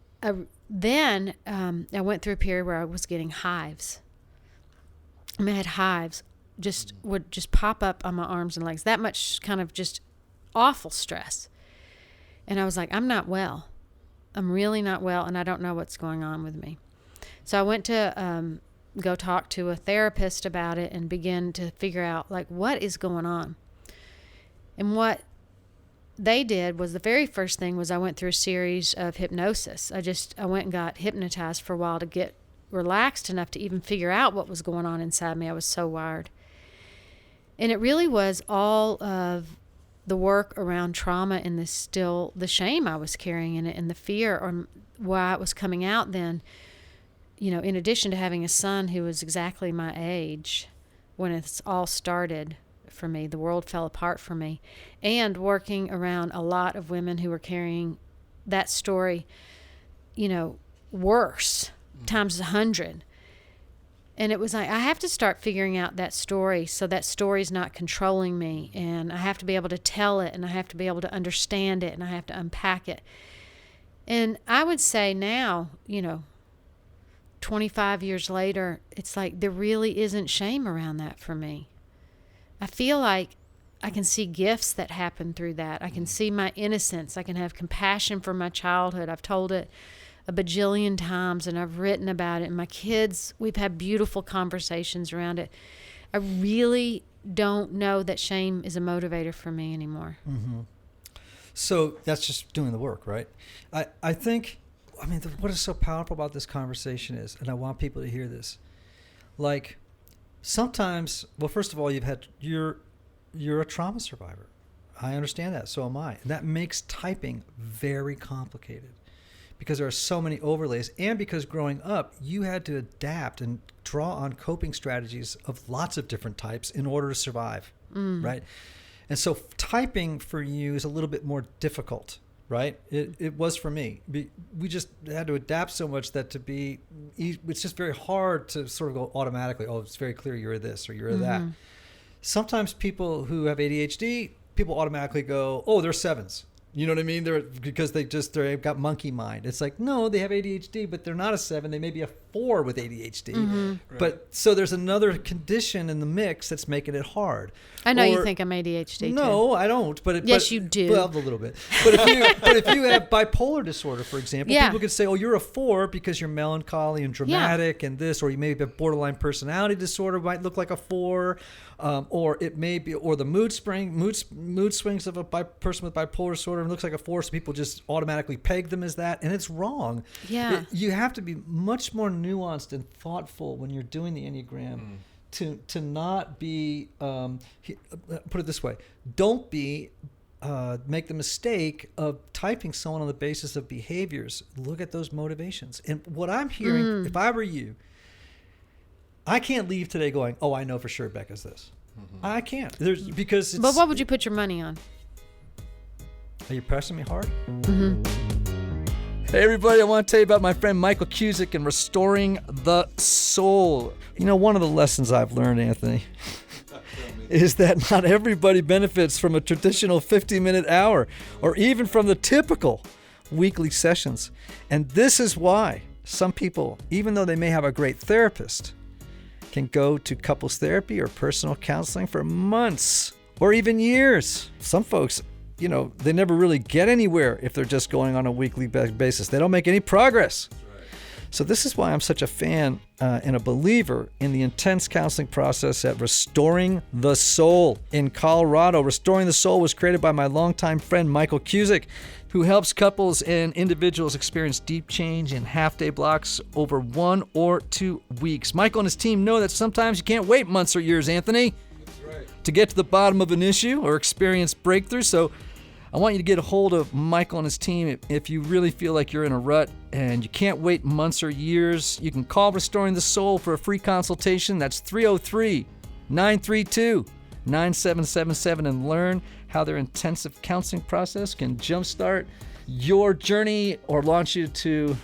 then I went through a period where I was getting hives. I had hives would just pop up on my arms and legs. That much kind of just awful stress. And I was like, I'm not well. I'm really not well, and I don't know what's going on with me. So I went to go talk to a therapist about it and begin to figure out, what is going on. And what they did was, the very first thing was I went through a series of hypnosis. I went and got hypnotized for a while to get relaxed enough to even figure out what was going on inside me. I was so wired. And it really was all of the work around trauma and the shame I was carrying in it, and the fear or why it was coming out then. In addition to having a son who was exactly my age when it's all started for me, the world fell apart for me, and working around a lot of women who were carrying that story, worse, times 100. And it was like, I have to start figuring out that story so that story's not controlling me. And I have to be able to tell it, and I have to be able to understand it, and I have to unpack it. And I would say now, 25 years later, it's like there really isn't shame around that for me. I feel like I can see gifts that happen through that. I can see my innocence. I can have compassion for my childhood. I've told it a bajillion times, and I've written about it. And my kids, we've had beautiful conversations around it. I really don't know that shame is a motivator for me anymore. Mm-hmm. So that's just doing the work, right? I think, what is so powerful about this conversation is, and I want people to hear this, sometimes, well, first of all, you're a trauma survivor. I understand that. So am I. And that makes typing very complicated, because there are so many overlays, and because growing up, you had to adapt and draw on coping strategies of lots of different types in order to survive, right? And so typing for you is a little bit more difficult, right? It was for me. We just had to adapt so much that it's just very hard to sort of go automatically, oh, it's very clear you're this or you're that. Sometimes people who have ADHD, people automatically go, oh, they're 7s. You know what I mean? Because they've got monkey mind. It's like, no, they have ADHD, but they're not a 7. They may be a 4 with ADHD. Right. But so there's another condition in the mix that's making it hard. I know you think I'm ADHD. No, I don't. Yes, you do. Well, a little bit. But if you have bipolar disorder, for example, people could say, oh, you're a 4 because you're melancholy and dramatic and this, or you may have borderline personality disorder, might look like a 4. Or it may be, or the mood swings of a person with bipolar disorder looks like a 4, so people just automatically peg them as that, and it's wrong. Yeah, you have to be much more nuanced and thoughtful when you're doing the Enneagram to not be. Put it this way: don't make the mistake of typing someone on the basis of behaviors. Look at those motivations. And what I'm hearing, if I were you, I can't leave today going, oh, I know for sure Becca's this. I can't. But what would you put your money on? Are you pressing me hard? Hey, everybody, I want to tell you about my friend Michael Cusick and Restoring the Soul. One of the lessons I've learned, Anthony, is that not everybody benefits from a traditional 50-minute hour or even from the typical weekly sessions. And this is why some people, even though they may have a great therapist, can go to couples therapy or personal counseling for months or even years. Some folks, they never really get anywhere if they're just going on a weekly basis. They don't make any progress. So this is why I'm such a fan and a believer in the intense counseling process at Restoring the Soul in Colorado. Restoring the Soul was created by my longtime friend Michael Cusick, who helps couples and individuals experience deep change in half-day blocks over 1 or 2 weeks. Michael and his team know that sometimes you can't wait months or years, Anthony, to get to the bottom of an issue or experience breakthrough. So I want you to get a hold of Michael and his team if you really feel like you're in a rut and you can't wait months or years. You can call Restoring the Soul for a free consultation. That's 303-932-9777 and learn how their intensive counseling process can jumpstart your journey or launch you to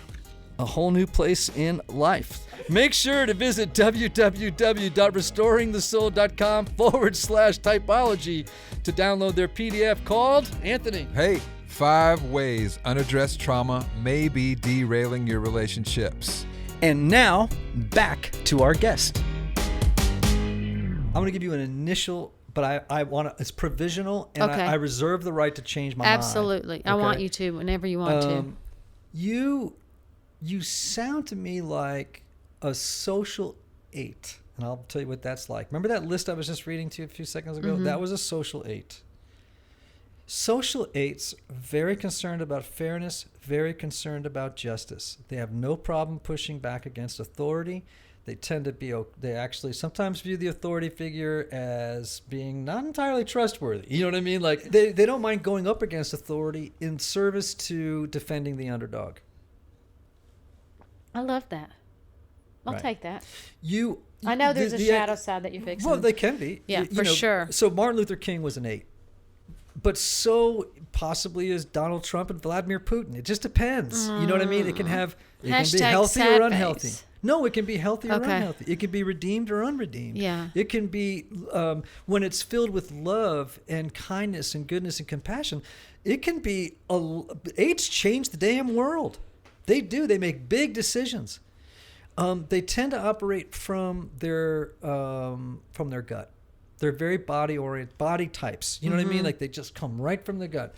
a whole new place in life. Make sure to visit www.restoringthesoul.com/typology to download their PDF called, Anthony. Hey, 5 ways unaddressed trauma may be derailing your relationships. And now, back to our guest. I'm going to give you an initial, but I want to, it's provisional, and Okay. I reserve the right to change my mind. Absolutely. I want you to whenever you want to. You sound to me like a social 8, and I'll tell you what that's like. Remember that list I was just reading to you a few seconds ago? Mm-hmm. That was a social 8. Social 8s, very concerned about fairness, very concerned about justice. They have no problem pushing back against authority. They tend to be, they actually sometimes view the authority figure as being not entirely trustworthy. You know what I mean? Like they don't mind going up against authority in service to defending the underdog. I love that. I'll Right. take that. I know there's a shadow side that you're fixing. Well, they can be. Yeah, for sure. So Martin Luther King was an 8. But so possibly is Donald Trump and Vladimir Putin. It just depends. You know what I mean? It can be Hashtag healthy sad or unhealthy. face. No, it can be healthy or Okay. unhealthy. It can be redeemed or unredeemed. Yeah. It can be, when it's filled with love and kindness and goodness and compassion, it can be, 8s change the damn world. They do. They make big decisions. They tend to operate from their gut. They're very body-oriented, body types. You know what I mean? Like they just come right from the gut.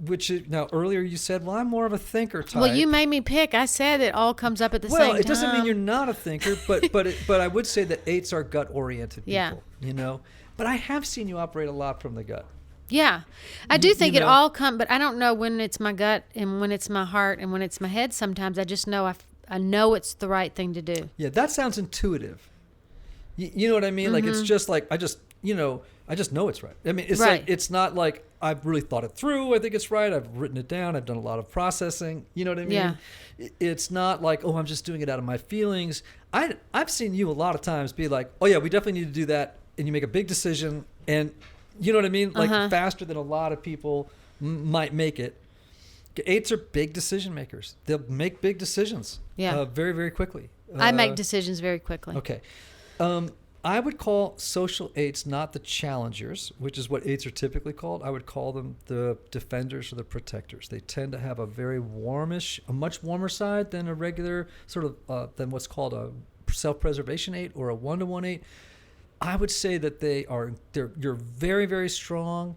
Which is, now earlier you said, well, I'm more of a thinker type. Well, you made me pick. I said it all comes up at the same time. Well, it doesn't mean you're not a thinker, but I would say that 8s are gut-oriented people. Yeah. You know, but I have seen you operate a lot from the gut. Yeah. I do think you it know. all comes, but I don't know when it's my gut and when it's my heart and when it's my head. Sometimes I just know I know it's the right thing to do. Yeah, that sounds intuitive. You know what I mean? Like it's just like I just know it's right. I mean, it's Right. like it's not like I've really thought it through. I think it's right. I've written it down. I've done a lot of processing. You know what I mean? Yeah. It's not like, oh, I'm just doing it out of my feelings. I've seen you a lot of times be like, oh yeah, we definitely need to do that, and you make a big decision, and you know what I mean? Like faster than a lot of people might make it. 8s are big decision makers. They'll make big decisions. Yeah. Very, very quickly. I make decisions very quickly. Okay. I would call social 8s not the challengers, which is what 8s are typically called. I would call them the defenders or the protectors. They tend to have a very a much warmer side than a regular sort of, than what's called a self-preservation 8 or a 1-to-1 8. I would say that you're very, very strong,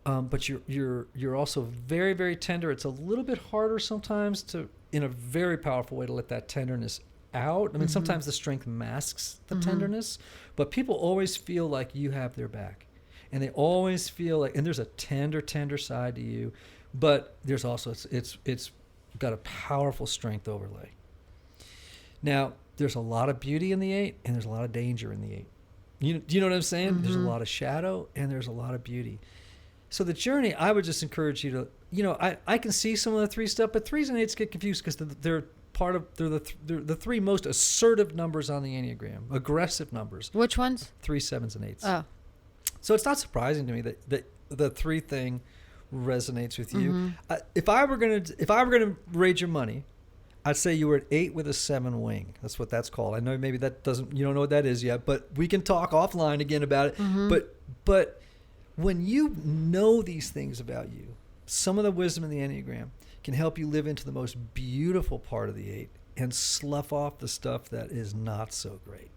but you're also very, very tender. It's a little bit harder sometimes in a very powerful way to let that tenderness out. I mean, sometimes the strength masks the tenderness, but people always feel like you have their back, and they always feel like, and there's a tender side to you, but there's also it's got a powerful strength overlay. Now, there's a lot of beauty in the 8, and there's a lot of danger in the 8. Do you know what I'm saying? There's a lot of shadow and there's a lot of beauty. So the journey, I would just encourage you to, I can see some of the 3 stuff, but 3s and 8s get confused because they're the 3 most assertive numbers on the Enneagram, aggressive numbers. Which ones? 3, 7s, and 8s. Oh. So it's not surprising to me that the 3 thing resonates with you. If I were gonna raise your money, I'd say you were at 8 with a 7 wing. That's what that's called. I know maybe you don't know what that is yet, but we can talk offline again about it. But when you know these things about you, some of the wisdom in the Enneagram can help you live into the most beautiful part of the 8 and slough off the stuff that is not so great.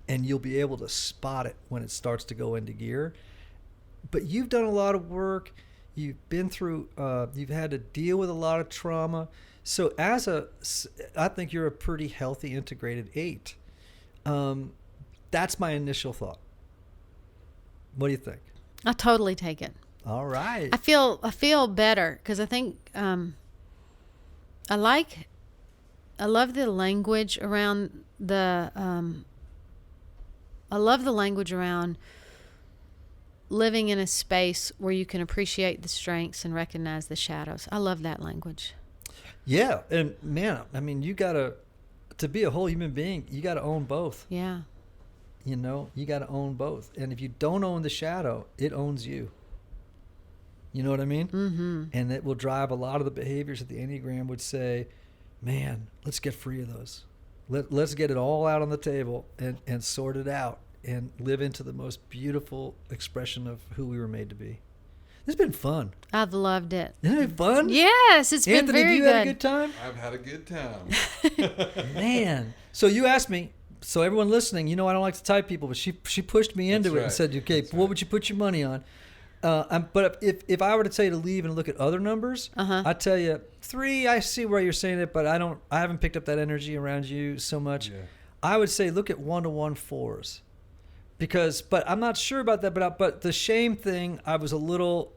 And you'll be able to spot it when it starts to go into gear. but you've done a lot of work. You've been through, you've had to deal with a lot of trauma. So I think you're a pretty healthy integrated 8. That's my initial thought. What do you think? I totally take it. All right. I feel better because I think I love the language around living in a space where you can appreciate the strengths and recognize the shadows. I love that language. Yeah, and man, I mean, to be a whole human being, you gotta own both. Yeah. You know, you gotta own both. And if you don't own the shadow, it owns you. You know what I mean? Mm-hmm. And it will drive a lot of the behaviors that the Enneagram would say, man, let's get free of those. Let's get it all out on the table and sort it out and live into the most beautiful expression of who we were made to be. It's been fun. I've loved it. Isn't it fun? Yes, it's Anthony, been very have you good. had a good time? I've had a good time. Man. So you asked me, so everyone listening, you know I don't like to type people, but she pushed me into That's it and right. said, okay, That's what right. would you put your money on? But if I were to tell you to leave and look at other numbers, I'd tell you 3, I see where you're saying it, but I haven't picked up that energy around you so much. Yeah. I would say look at 1-1 4s. But I'm not sure about that, but the shame thing, I was a little,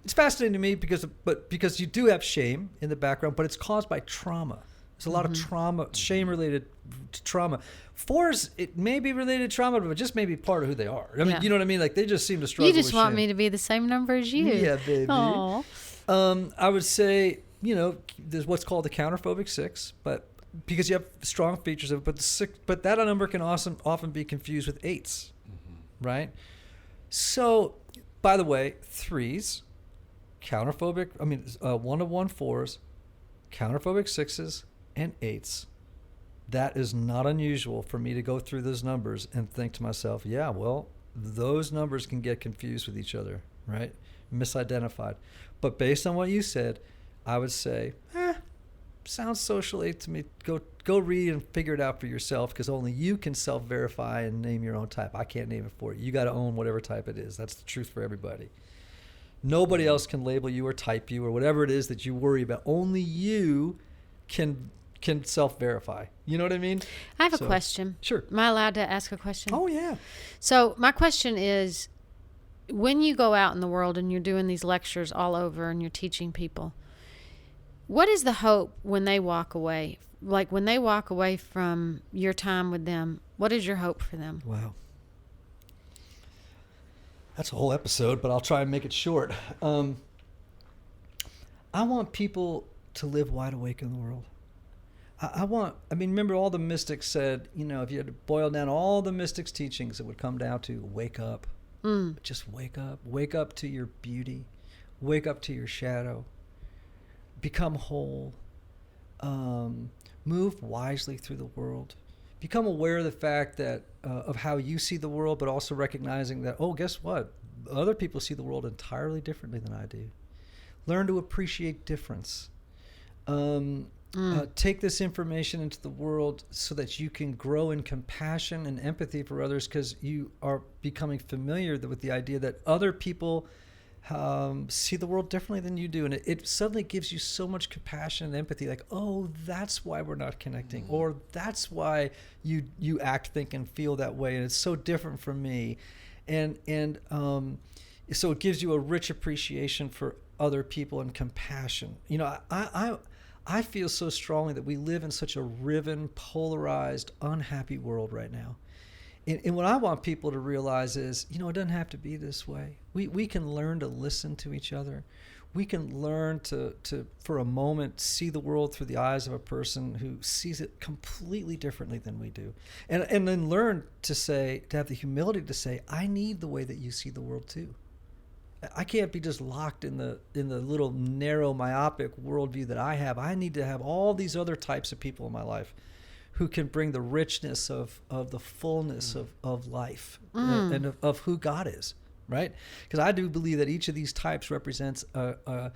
it's fascinating to me because you do have shame in the background, but it's caused by trauma. There's a lot of trauma, shame related to trauma. 4s, it may be related to trauma, but it just may be part of who they are. I mean, Yeah. you know what I mean? Like they just seem to struggle You just with want shame. me to be the same number as you. Yeah, baby. Aw. I would say, you know, there's what's called the counterphobic 6, but because you have strong features of it, but that number can often be confused with 8s, right? So, by the way, 3s, counterphobic, 1-1 4s, counterphobic 6s, and 8s. That is not unusual for me to go through those numbers and think to myself, yeah, well, those numbers can get confused with each other, right? Misidentified. But based on what you said, I would say, sounds social 8 to me. Go read and figure it out for yourself, because only you can self-verify and name your own type. I can't name it for you. You got to own whatever type it is. That's the truth for everybody. Nobody else can label you or type you or whatever it is that you worry about. Only you can self-verify. You know what I mean? I have a question. Sure. Am I allowed to ask a question? Oh, yeah. So my question is, when you go out in the world and you're doing these lectures all over and you're teaching people, what is the hope when they walk away? Like when they walk away from your time with them, what is your hope for them? Wow. That's a whole episode, but I'll try and make it short. I want people to live wide awake in the world. Remember all the mystics said, you know, if you had to boil down all the mystics' teachings, it would come down to wake up. Just wake up. Wake up to your beauty. Wake up to your shadow. Become whole. Move wisely through the world. Become aware of the fact that of how you see the world, but also recognizing that, oh, guess what? Other people see the world entirely differently than I do. Learn to appreciate difference. Take this information into the world so that you can grow in compassion and empathy for others, because you are becoming familiar with the idea that other people see the world differently than you do. And it suddenly gives you so much compassion and empathy, like, oh, that's why we're not connecting, or that's why you act, think, and feel that way, and it's so different from me. And so it gives you a rich appreciation for other people and compassion. You know, I feel so strongly that we live in such a riven, polarized, unhappy world right now. And what I want people to realize is, you know, it doesn't have to be this way. We can learn to listen to each other. We can learn to for a moment, see the world through the eyes of a person who sees it completely differently than we do. And then learn to have the humility to say, I need the way that you see the world too. I can't be just locked in the little narrow myopic worldview that I have. I need to have all these other types of people in my life who can bring the richness of the fullness of life and of who God is, right? Because I do believe that each of these types represents a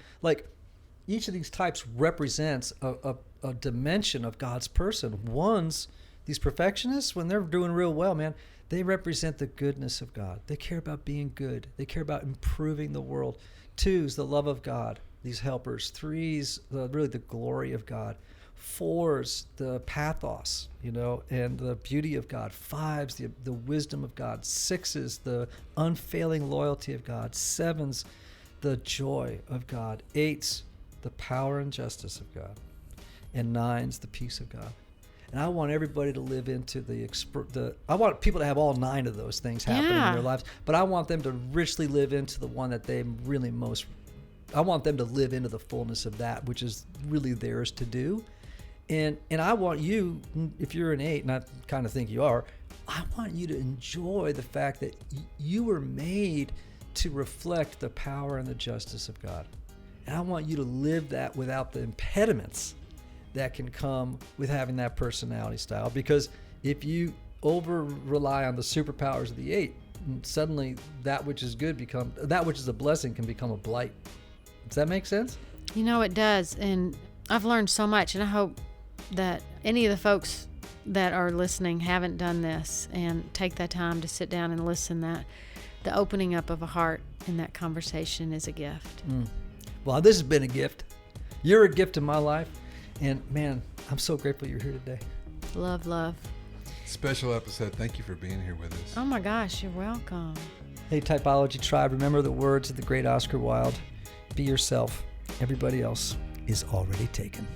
dimension of God's person. One's These perfectionists, when they're doing real well, man, they represent the goodness of God. They care about being good. They care about improving the world. 2's the love of God, these helpers. 3's really the glory of God. 4's the pathos, and the beauty of God. 5's the wisdom of God. 6's the unfailing loyalty of God. 7's the joy of God. 8's the power and justice of God. And 9's the peace of God. And I want everybody to live into I want people to have all 9 of those things happening in their lives, but I want them to richly live into the one that they really I want them to live into the fullness of that, which is really theirs to do. And I want you, if you're an 8, and I kind of think you are, I want you to enjoy the fact that you were made to reflect the power and the justice of God. And I want you to live that without the impediments that can come with having that personality style. Because if you over rely on the superpowers of the 8, suddenly that which is a blessing can become a blight. Does that make sense? It does. And I've learned so much, and I hope that any of the folks that are listening haven't done this and take that time to sit down and listen. That the opening up of a heart in that conversation is a gift. Well, this has been a gift. You're a gift in my life. And man, I'm so grateful you're here today. Love. Special episode. Thank you for being here with us. Oh my gosh, you're welcome. Hey, Typology Tribe, remember the words of the great Oscar Wilde. Be yourself. Everybody else is already taken.